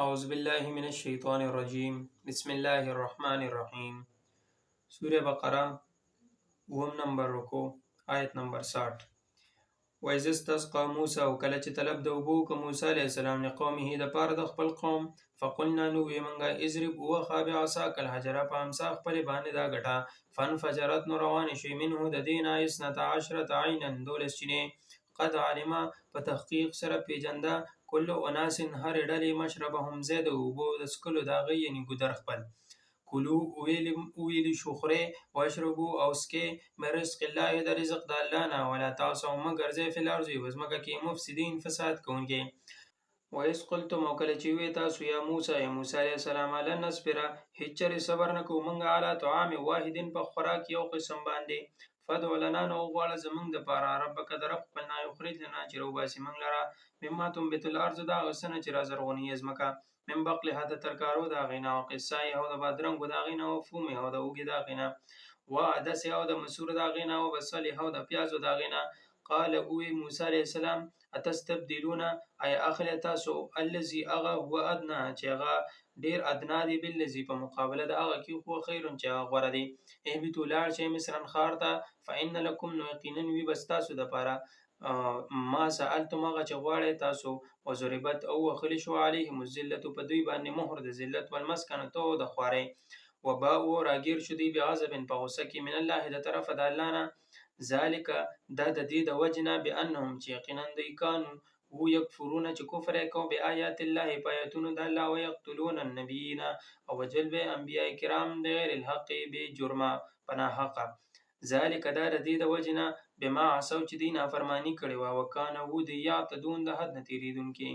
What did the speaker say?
أعوذ بالله من الشيطان الرجيم بسم الله الرحمن الرحيم سورة بقرة وم نمبر رکو آیت نمبر 60 وإذ استسقى موسى وکله چې طلب د اوبو که موسی علیه السلام لقومه د پاره د خپل قوم فقلنا نو وی منګه اضرب وخا بعصاک الحجر په امسا خپل باندې دا غټه فانفجرت نو روان شي منه د دینه 12 عینا دولس چینه قد علما په تحقیق سره پیجنده کل اناس هر ډلې مشربهم زید اوبو د سکلو دا غي یعنی ګدر خپل کلو ویلی شخره واشربو او سکه مرزق الله د رزق د الله نه ولا تاسو مگر زی فی الارض وزمکه کې مفسدین فساد کوونکي ویس قلتم او کله چې وی تاسو یا موسی علیه السلام لن نصبر هچر صبر نکو منګه اعلی طعام واحدین په خوراک یو قسم باندې فدع لنا نو غواړه زمونږ د پاره ربک در خپلنا یخرج لنا چې روباسي منګ لره مما تنبت الارض دا غسنه چې را زرغونی ازمکه من بقلها د ترکارو دا غینا او قصای او د بادرنګ دا غینا او فومه او د اوګي دا غینا و عدس او د مسور دا غینا او بصلی او د پیاز دا غینا قال اوی موسی علیہ السلام اتستبدلون ای اخل تاسو الذي اغا هو ادنى چې هغه ډیر ادنا دی بالذي په مقابله د هغه کې خو خیرون چې هغه غوړه دی اهبتو لاړ شي مصرن خارته فإن لكم یقینا وی بستاسو د پاره ما سألتم هغه چې غواړی تاسو وضربت او وخلی شو علیهم الذلة په دوی باندې مهر د ذلت والمسکنه تو د خواري وباء راګیر شو دی بعذاب په غصه کې من الله د طرف د الله نه ذالک دا د دې د وجنه بانهم چې یقینا دوی کانو هو یکفرون چې کفر کو به آیات الله پایتون د الله او یقتلون النبیین او وجلب انبیاء کرام د غیر الحق به جرمه پناه حق ذالک دا د دې د وجنه بما عصوا چې دین فرمانی کړي وا وکانه وو د یعتدون د حد نتیریدونکي